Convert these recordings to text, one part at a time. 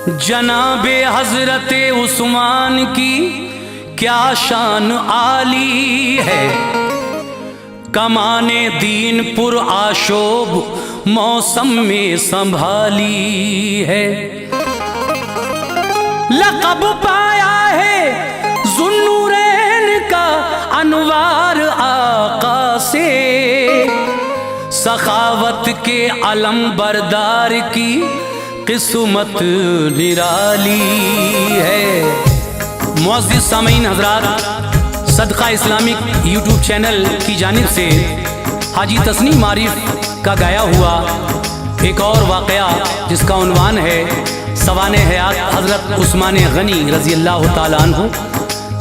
जनाबे हजरत उस्मान की क्या शान आली है, कमाने दीन पुर आशोब मौसम में संभाली है। लक़ब पाया है ज़ुन्नूरैन का अनवार आका से, सखावत के अलम बरदार की किस्मत निराली है। मुअज़्ज़िज़ सामीन हज़रात, सदका इस्लामिक यूट्यूब चैनल की जानिब से हाजी तस्नीम आरिफ का गाया हुआ एक और वाक़या जिसका उन्वान है सवाने हयात हज़रत उस्मान गनी रज़ी अल्लाह तआला अन्हु।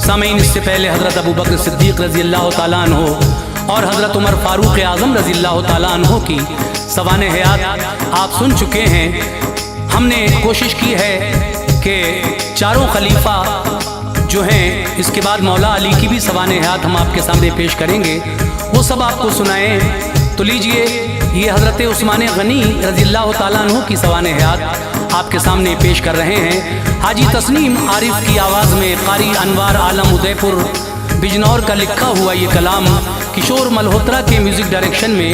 सामीन, इससे पहले हज़रत अबू बकर सिद्दीक़ रज़ी अल्लाह तआला अन्हु और हज़रत उमर फ़ारूक़ आज़म रज़ी अल्लाह तआला अन्हु की सवाने हयात आप सुन चुके हैं। हमने कोशिश की है कि चारों खलीफा जो हैं, इसके बाद मौला अली की भी सवाने हयात हम आपके सामने पेश करेंगे, वो सब आपको सुनाएं। तो लीजिए, ये हज़रत उस्मान गनी रज़ी अल्लाह तआला अन्हु की सवाने हयात आपके सामने पेश कर रहे हैं। हाजी तस्नीम आरिफ की आवाज़ में क़ारी अनवार आलम उदयपुर बिजनौर का लिखा हुआ ये कलाम किशोर मल्होत्रा के म्यूज़िक डायरेक्शन में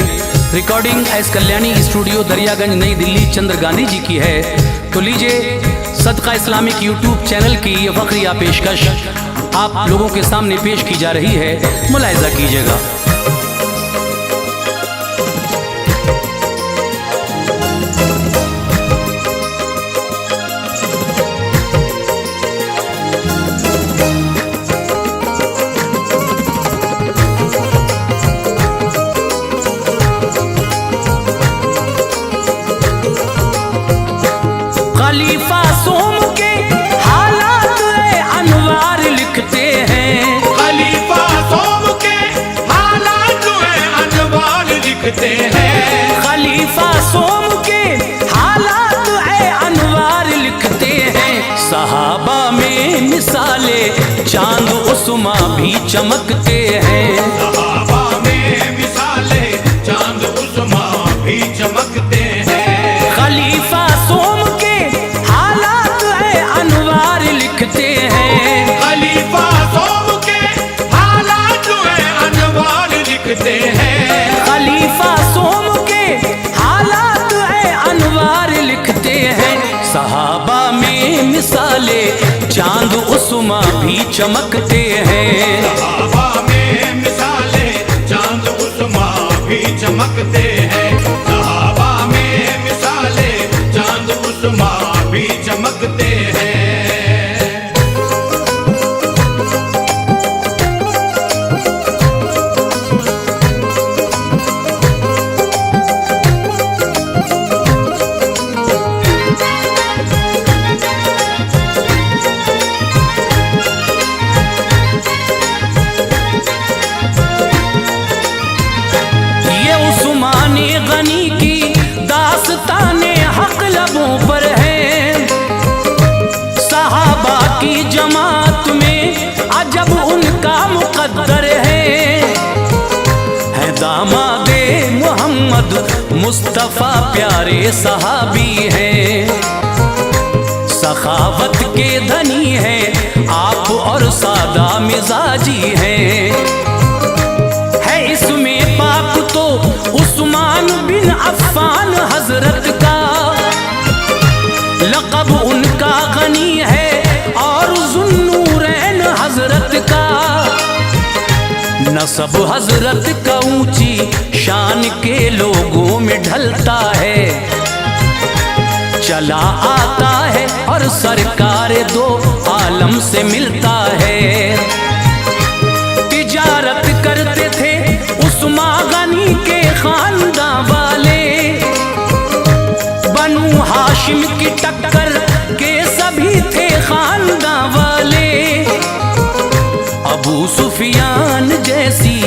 recording S Kalyani studio Daryaganj नई दिल्ली चंद्र गांधी जी की है। तो लीजिए, सदका इस्लामिक यूट्यूब चैनल की ये फ़ख्रिया पेशकश आप लोगों के सामने पेश की जा रही है, मुलाहिज़ा कीजिएगा। खलीफा सोम के हालात अनवार लिखते हैं, खलीफा सोम के हालात अनवार लिखते हैं, खलीफा सोम के हालात अनवार लिखते हैं। सहाबा में मिसाले चांद उस्मा भी चमकते हैं, सहाबा में मिसाले चांद उस्मा भी चमकते हैं। खलीफा सोम के हालात अनवार लिखते हैं, खलीफा सोम के हालात अनवार लिखते हैं, खलीफा सोम के हालात अनवार लिखते हैं। सहाबा में मिसाले चांद उस्मा भी चमकते हैं, सहाबा में मिसाले चांद उस्मा भी चमकते हैं, सहाबा में मिसाले चांद उस्मा भी चमकते हैं। ये उस्मान गनी की दास्ताने हक लबों पर है, सहाबा की जमात में अजब उनका मुकद्दर है दामादे मोहम्मद मुस्तफ़ा प्यारे सहाबी हैं, सखावत के धनी हैं आप और सादा मिजाजी हैं। इसमें पाक तो उस्मान बिन अफ़्फ़ान हजरत का, लक़ब उनका गनी है और ज़ुन्नूरैन हजरत का, नसब हजरत का ऊंची शान के लोगों में ढलता है, चला आता है और सरकार दो आलम से मिलता है। तिजारत करते थे उस्मान गनी के खानदान वाले, बनु हाशिम की टक्कर के सभी थे खानदान वाले, अबू सुफियान जैसी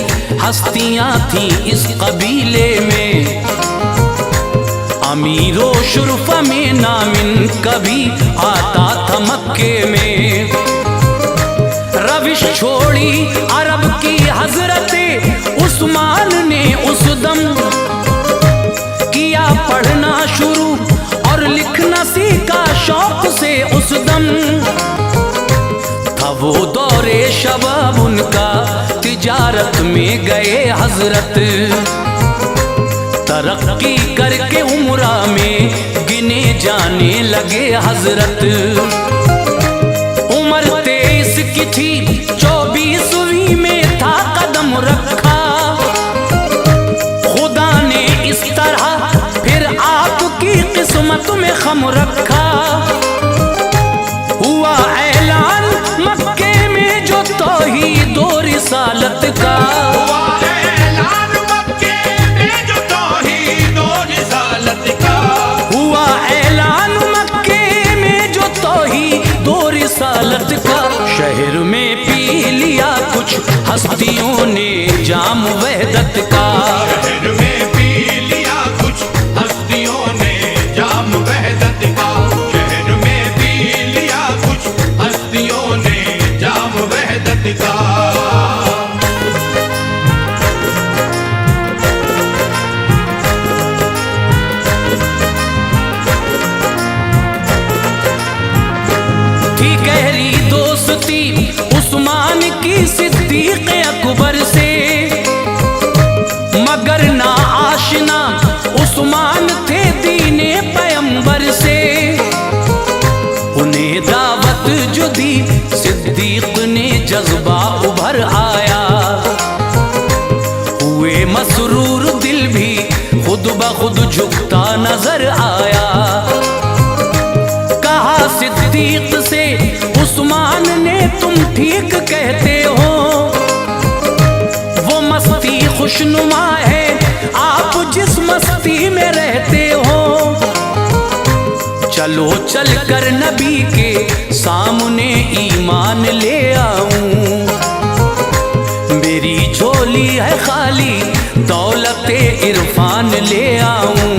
हस्तियां थी इस कबीले में, अमीरो शुरफा में नामिन कभी आता था मक्के में। रविश छोड़ी अरब की हजरते उस्मान ने उस दम किया पढ़ना शुरू और लिखना सीखा शौक से शबाब उनका तिजारत में गए हजरत। तरक्की करके उम्रा में गिने जाने लगे हजरत। उम्र 23 की थी, 24वीं में था कदम रखा। खुदा ने इस तरह फिर आपकी किस्मत में खम रखा। हुआ ऐलान मक्के में जो तौहीद और रिसालत का। हुआ ऐलान मक्के में जो तौहीद और रिसालत का। हुआ ऐलान मक्के में जो तौहीद और रिसालत का। शहर में पी लिया कुछ हस्तियों ने जाम वहदत का। शहर में पी लिया कुछ हस्तियों ने जाम वहदत का। शहर में पी लिया कुछ हस्तियों ने जाम वहदत का। थी गहरी दोस्ती उस्मान की सिद्दीक अकबर से, मगर ना आशना उस्मान थे दीने पैगंबर से। उन्हें दावत जो दी सिद्दीक ने जज्बा उभर आया। हुए मसरूर दिल भी खुद ब खुद झुकता नजर आया। कहा सिद्दीक से उस्मान ने तुम ठीक कहते हो, वो मस्ती खुशनुमा है आप जिस मस्ती में रहते हो। चलो चल कर नबी के सामने ईमान ले आऊं। मेरी झोली है खाली दौलते इरफान ले आऊं।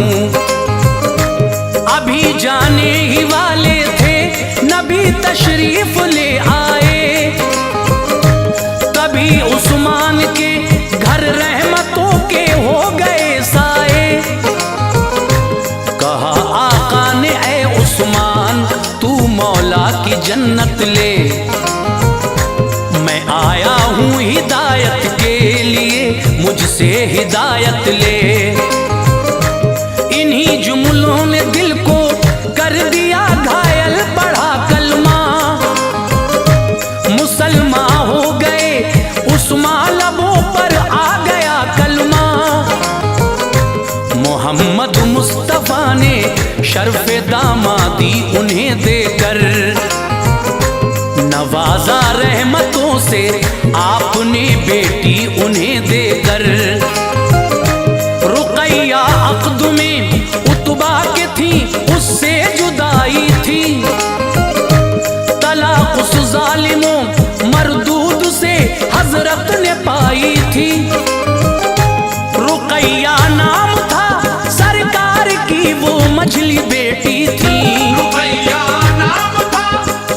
अभी जाने ही वाले थे नबी तशरीफ ले आए। तभी उस्मान के घर रहमतों के हो गए साए। कहा आका ने ऐ उस्मान तू मौला की जन्नत ले। मैं आया हूँ हिदायत के लिए मुझसे हिदायत ले। इन्हीं जुमलों ने दिल को कर दिया घायल, पढ़ा कलमा मुसलमान हो गए उस्मान लबों पर आ गया कलमा। मोहम्मद मुस्तफा ने शर्फ़े दामादी उन्हें देकर नवाजा रहमतों से आपने बेटी उन्हें देकर। रुक़ैया अक़द में उतबा के थी उससे जुदाई थी। तलाक़ उस ज़ालिमों मरदूद से हज़रत ने पाई थी। रुक़ैया नाम था सरकार की वो मझली बेटी थी। रुक़ैया नाम था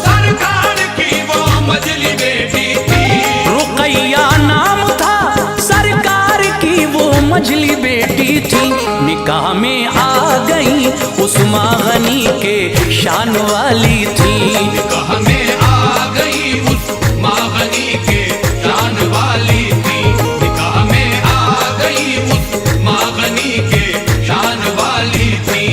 सरकार की वो मझली बेटी थी। रुक़ैया नाम था सरकार की वो मझली बेटी थी। निकाह में आ गई उस्मा गनी के शान वाली थी। निकाह में आ गई उस्मा गनी के शान वाली थी। निकाह में आ गई उस्मा गनी के शान वाली थी।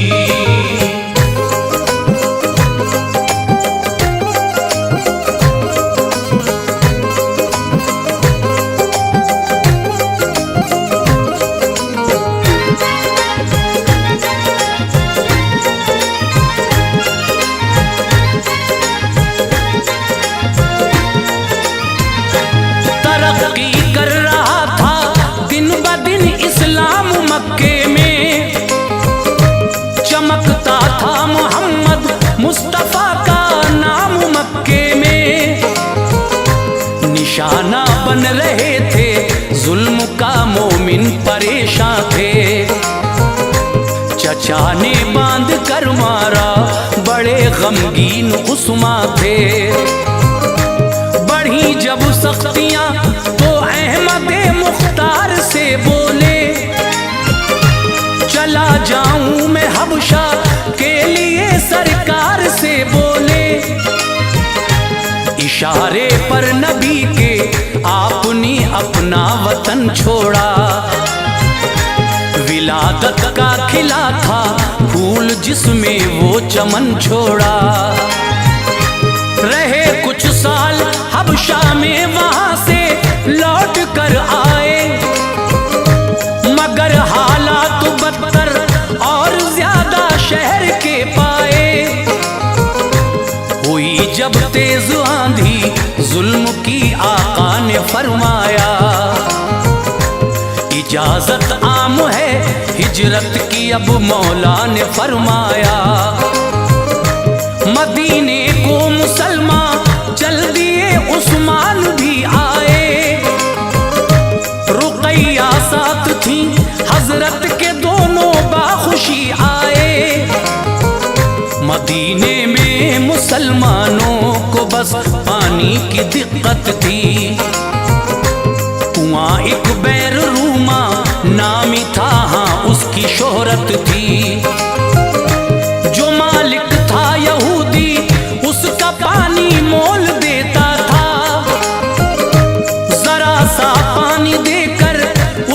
तरक्की कर रहा था दिन ब दिन इस्लाम मक्के में। चमकता था मोहम्मद मुस्तफा का नाम मक्के में। निशाना बन रहे थे जुल्म का मोमिन परेशान थे। चचा ने बांध कर मारा बड़े गमगीन उस्मा थे। बढ़ी जब सख्तियां तो अहमद मुख्तार से बोले, चला जाऊं मैं हबशा के लिए सरकार से बोले। इशारे पर नबी के अपना वतन छोड़ा। विलादत का खिला था फूल जिसमें वो चमन छोड़ा। रहे कुछ साल हबशा में, वहां से लौट कर आए, मगर हालात बदतर और ज्यादा शहर के पाए। हुई जब तेज आंधी जुल्म की, आका ने फरमाया, इजाजत आम है हिजरत की, अब मौला ने फरमाया। मदीने को मुसलमान चल दिए, उस्मान भी आए। रुकैया साथ थी, हजरत के दोनों बाखुशी आए। मदीने में मुसलमानों को बस पानी की दिक्कत थी। कुआं एक बैर रूमा नामी था, हाँ उसकी शोहरत थी। जो मालिक था यहूदी, उसका पानी मोल देता था। जरा सा पानी देकर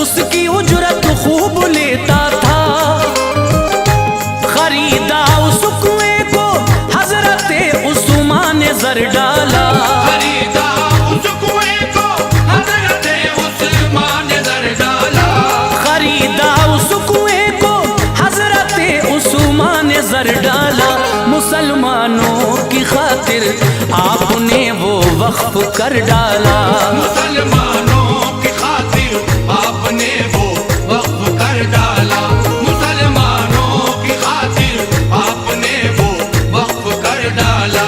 उसकी उजरत खूब लेता था। खरीदा उस कुएं को हजरत उस्मान ने जर डाला। खरीदा उस कुएं को हजरत उस्मान ने जर डाला। खरीदा उस कुएं को हजरत उस्मान ने जर डाला। मुसलमानों की खातिर आपने वो वक्फ कर डाला। मुसलमानों की खातिर आपने वो वक्फ कर डाला। मुसलमानों की खातिर आपने वो वक्फ कर डाला।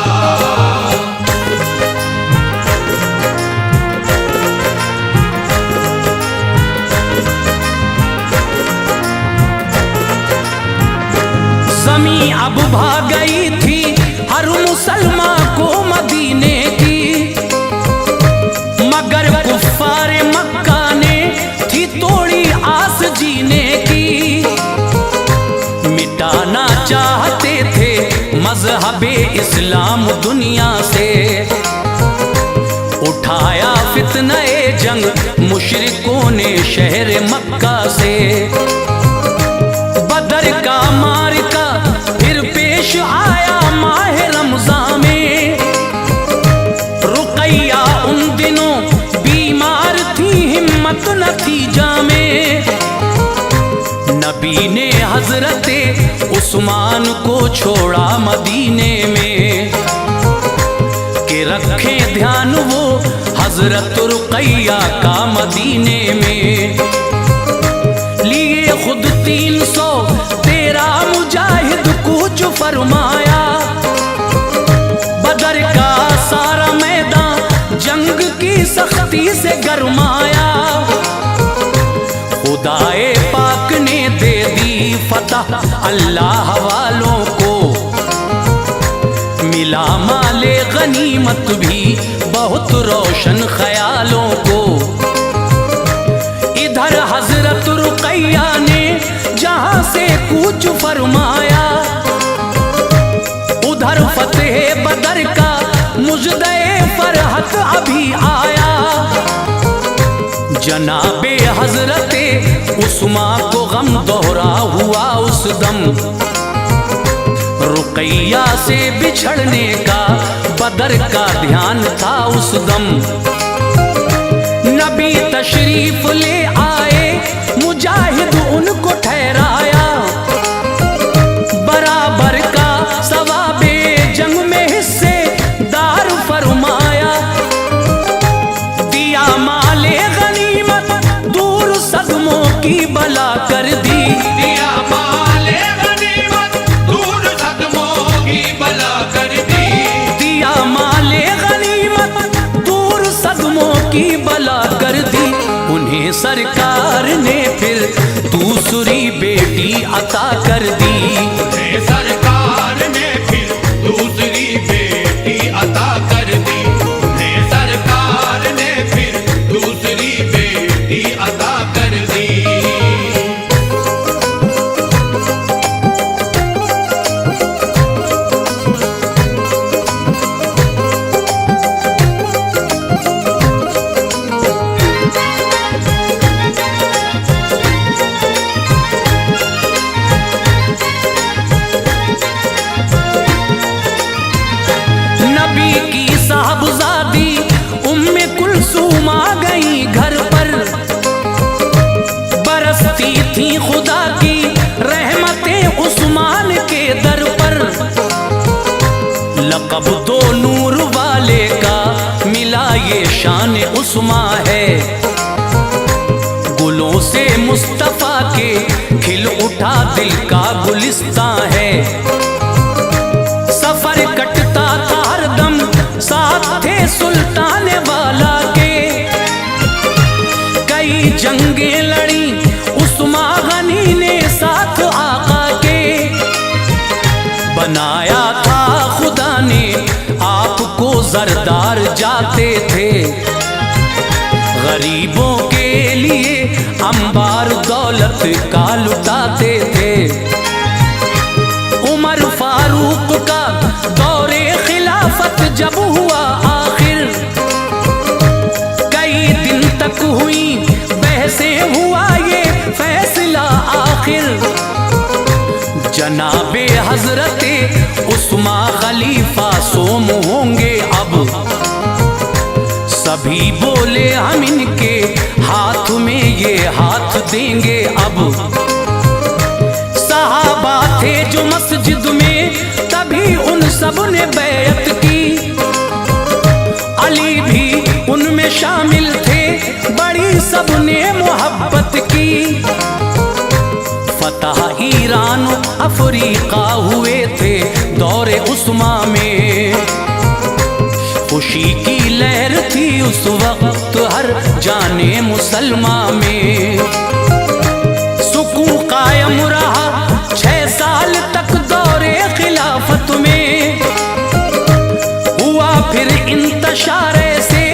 ज़मीं अब भाग गई थी हर मुसलमान को मदीने की, मगर कुफ्फारे मक्का ने थी तोड़ी आस जीने की। मिटाना चाहते थे मजहबे इस्लाम दुनिया से, उठाया फितने जंग मुशरिकों ने शहर मक्का से। बदर का मारका फिर पेश आया माह रमज़ान में। रुकैया उन दिनों बीमार थी, हिम्मत न थी जामे। नबी ने हजरते उस्मान को छोड़ा मदीने में, कि रखे ध्यान वो हजरत रुकैया का मदीने में। लिए खुद 313 मुजाहिद कूच फरमाया। बदर का सारा मैदान जंग की सख्ती से गरमाया। खुदाए पाक ने दे दी फतह अल्लाह वालों को, मिला माले गनीमत भी बहुत रोशन ख्यालों को। इधर हजरत रुकैया ने जहां से कूच फरमाया, उधर फतेह बदर का मुजदे फरहत अभी आया। जनाबे हजरते उस्मान को गम दोहरा हुआ उस दम। रुकैया से बिछड़ने का बदर का ध्यान था उस दम। नबी तशरीफ ले आए, मुजाहिद उनको ठहराया। बराबर का सवाबे जंग में हिस्से दार फरमाया। दिया माले गनीमत दूर सदमों की बला कर दी। दिया माले गनीमत दूर सदमों की बला कर दी। दिया माले गनीमत दूर सदमों की बला कर दी। उन्हें सरकार ने फिर दूसरी बेटी अता कर दी। उन्हें सरकार ने फिर दूसरी बेटी अता कर दी। उन्हें सरकार ने फिर दूसरी बेटी अता कर दी। लक़ब दो नूर वाले का मिला ये शान उस्मा है। गुलों से मुस्तफा के खिल उठा दिल का गुलिस्तां है। सफर कटता था हरदम साथ थे सुल्तान वाला के। कई जंगें लड़ी उस्मा गनी ने साथ आका के। बनाया था खुदा ने आपको जरदार जाते थे। गरीबों के लिए अंबार दौलत का लुटाते थे। उमर फारूक का दौरे खिलाफत जब हुआ आखिर, कई दिन तक हुई बहसें, हुआ ये फैसला आखिर। जनाबे हजरते उस्मा खलीफा सोम होंगे अब। सभी बोले हम इनके हाथ में ये हाथ देंगे अब। सहाबा थे जो मस्जिद में तभी उन सब ने बैत की। अली भी उनमें शामिल थे, बड़ी सबने मोहब्बत की। फतह ईरान अफ्रीका हुए थे दौरे उस्मा में। खुशी की लहर थी उस वक्त हर जाने मुसलमा में। सुकून कायम रहा 6 साल तक दौरे खिलाफत में। हुआ फिर इंतशार से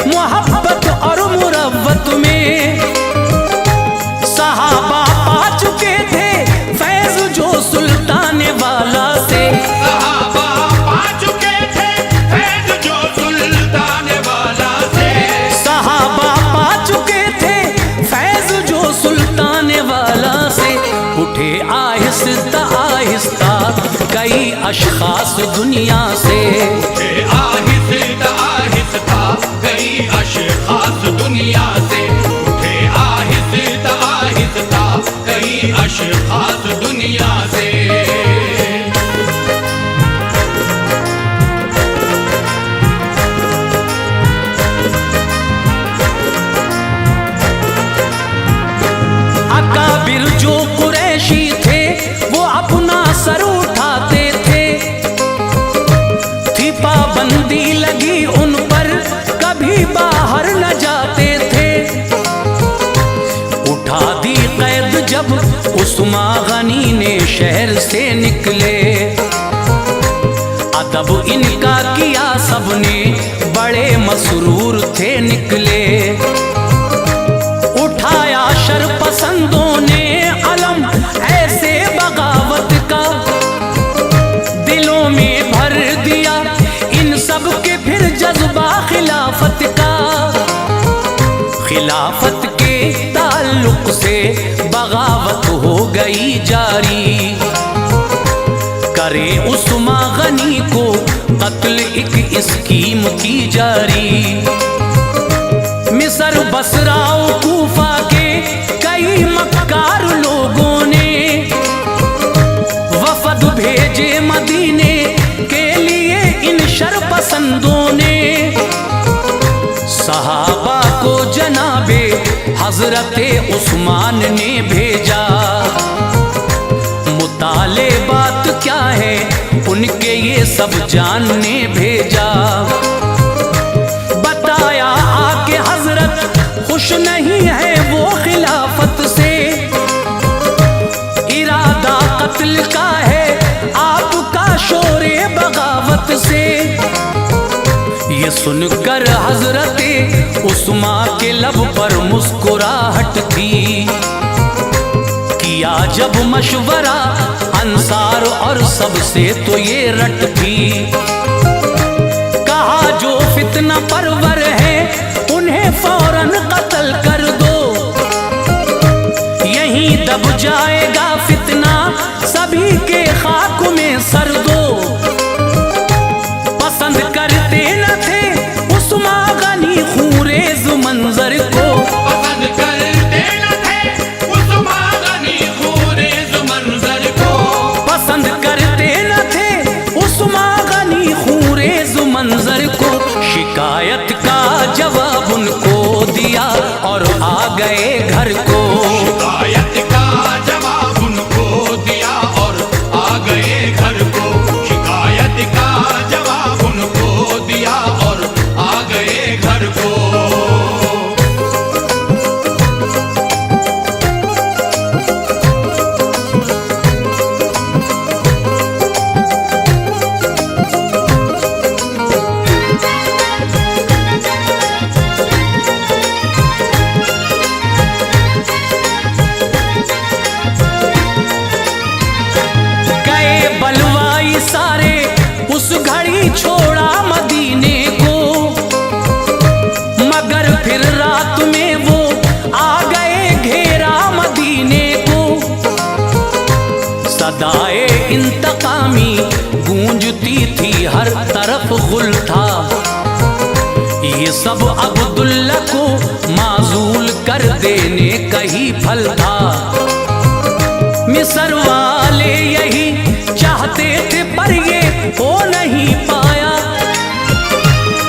मोहब्बत और मुरव्वत में। सहाबा पा चुके थे फैज जो सुल्तान वाला से। सहाबा पा चुके थे फैज जो सुल्तान वाला से। सहाबा पा चुके थे फैज जो सुल्तान वाला से। उठे आहिस्ता आहिस्ता कई अशखास दुनिया से। उठे आहिस्ता आहिस्ता कई अशखास दुनिया से। उठे आहिस्ता आहिस्ता कई अशखास दुनिया से। अकाबिर जो कुरैशी थे वो अपना सर उठाते थे। थी पाबंदी लगी उन पर, कभी बाहर न जाते थे। उठा दी कैद जब उस्मा गनी ने शहर से निकले। अदब इनका किया सबने, बड़े मसरूर थे निकले। उठाया शरपसंदों ने अलम ऐसे बगावत का। दिलों में भर दिया इन सब के फिर जज्बा खिलाफत का। खिलाफत के ताल्लुक से बगावत हो गई जारी। करे उस्मा गनी को कत्ल एक स्कीम की जारी। मिस्र बसरा कूफा के कई मक्कार लोगों ने वफद भेजे मदीने के लिए इन शरपसंदों ने। सहाबा को जनाबे हजरते उस्मान ने भेजा। मुताले बात क्या है उनके ये सब जानने भेजा। बताया आके हजरत खुश नहीं है वो खिलाफत से। इरादा कत्ल का है आपका शोरे बगावत से। ये सुनकर हजरते उस्मा के लब पर मुस्कुराहट थी। किया जब मशवरा अंसार और सबसे तो ये रट थी। कहा जो फितना परवर है उन्हें फौरन कत्ल कर दो। यहीं दब जाएगा फितना, सभी के खाक में सर दो। पसंद करते न थे उस्मा गनी खूरेज मंजर को। पसंद करते न थे उस्मा गनी खूरेज मंजर को। पसंद करते न थे उस्मा गनी मंजर को, शिकायत का जवाब उनको दिया और आ गए घर को। शिकायत का जवाब उनको दिया और आ गए घर को। शिकायत का जवाब उनको दिया और आ गए घर को। छोड़ा मदीने को, मगर फिर रात में वो आ गए घेरा मदीने को। सदाए इंतकामी गूंजती थी हर तरफ गुल था। ये सब अब्दुल्ला को माजूल कर देने का ही फल था। मिस्र वाले यही चाहते थे पर ये हो नहीं पाया।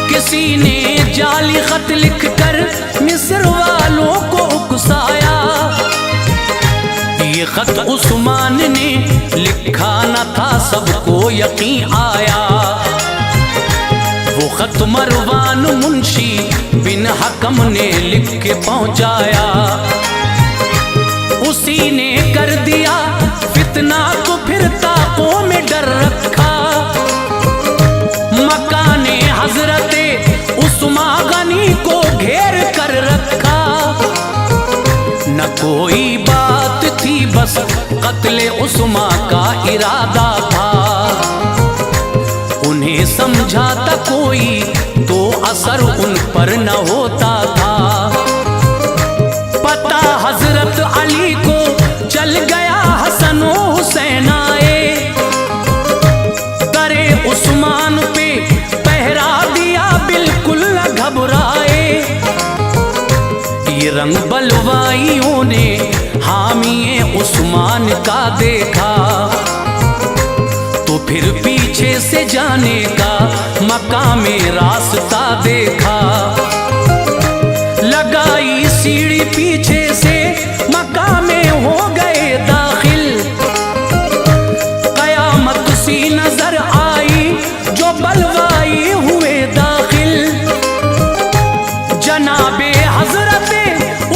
किसी ने जाली खत लिखकर मिस्र वालों को उकसाया। ये खत उस्मान ने लिखा न था, सबको यकीन आया। वो खत मरवान मुंशी बिन हकम ने लिख के पहुंचाया। उसी ने कर दिया फितना तो फिर ताकों में डर रखा। मकाने हजरते उस्मा गनी को घेर कर रखा। न कोई बात थी बस कत्ले उस्मा का इरादा था। उन्हें समझाता कोई तो असर उन पर न होता था। पता हजरत अली को चल गया, हसन हुसैन आए। दरे उस्मान पे पहरा दिया, बिल्कुल न घबराए। ये रंग बलवाइयों ने हामिए उस्मान का देखा, तो फिर पीछे से जाने का मकामे रास्ता देखा। लगाई सीढ़ी पीछे से मकामे हो गए दाखिल। कयामत सी नजर आई जो बलवाई हुए दाखिल। जनाबे हजरते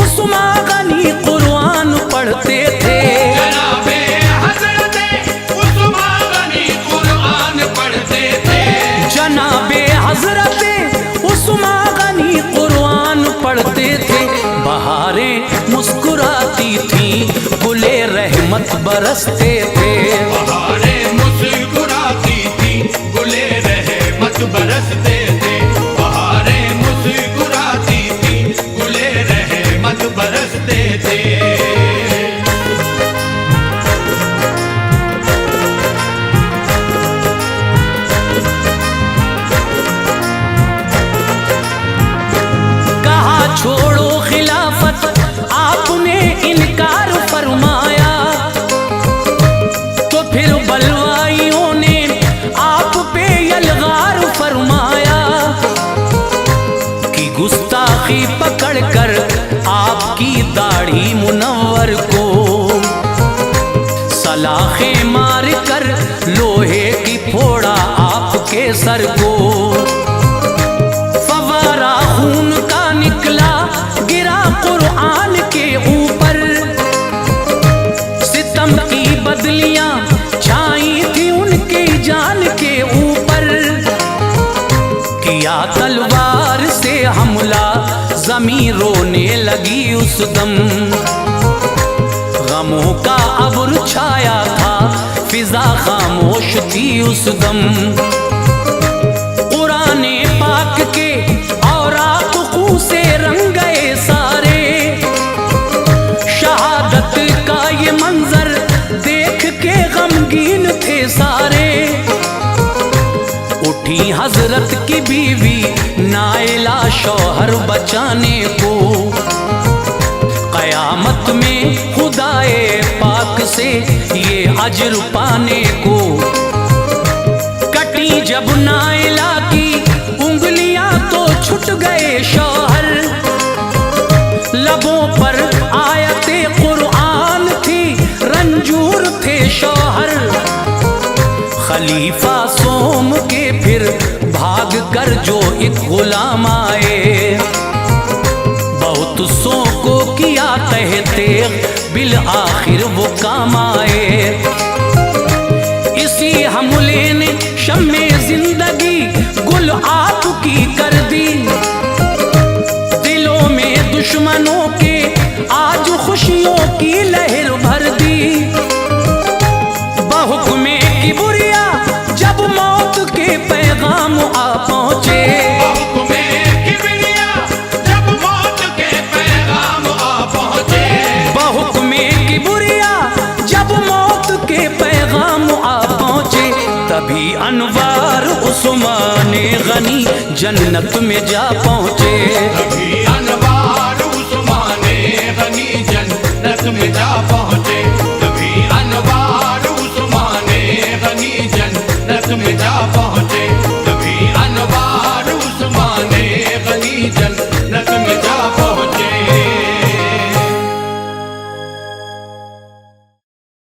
उस्मा गनी कुरान पढ़ते थे। जनाबे हजरते उस्मा गनी कुरान पढ़ते थे। जनाबे हजरते उस्मा गनी कुरान पढ़ते थे। बहारें मुस्कुराती थी, गुले रहमत बरसते थे। बहारें मुस्कुराती थी, गुले रहमत बरसते थे। बहारें मुस्कुराती थी, गुले रहमत बरसते थे। छोड़ो खिलाफत आपने इनकार फरमाया, तो फिर बलवाइयों ने आप पे यलगार फरमाया। कि गुस्ताखी पकड़कर आपकी दाढ़ी मुनव्वर को सलाखे मार कर लोहे की फोड़ा आपके सर को। फवारा खून का निकला गिरा कुरान के ऊपर। सितम की बदलियां छाई थी उनकी जान के ऊपर। किया तलवार से हमला ज़मीं रोने लगी उस दम। गमों का अब्र छाया था फिजा खामोश थी उस दम। कुराने पाक के औरात खून से रंग गए सारे। शहादत का ये मंजर देख के गमगीन थे सारे। उठी हजरत की बीवी नाइला शौहर बचाने को। कयामत में खुदाए पाक से ये अजर पाने को। कटी जब नाइला की खलीफा सोम के फिर भाग कर जो एक गुलाम आए, बहुत सो को किया कहते बिल आखिर वो काम आए। इसी हमले ने शम्मे जिंदगी गुल आपकी कर दी, दिलों में दुश्मनों के आज खुशियों की लहर भर दी। बहुक्मे किबरिया जब मौत के पैगाम आ पहुंचे, बहुक्मे किबरिया जब मौत के पैगाम आ पहुंचे, बहुक्मे किबरिया जब मौत के पैगाम आ पहुंचे, तभी अनवार उस्मान गनी जन्नत में जा पहुंचे। तभी अनवार उस्मान गनी जन्नत में जा पहुंचे।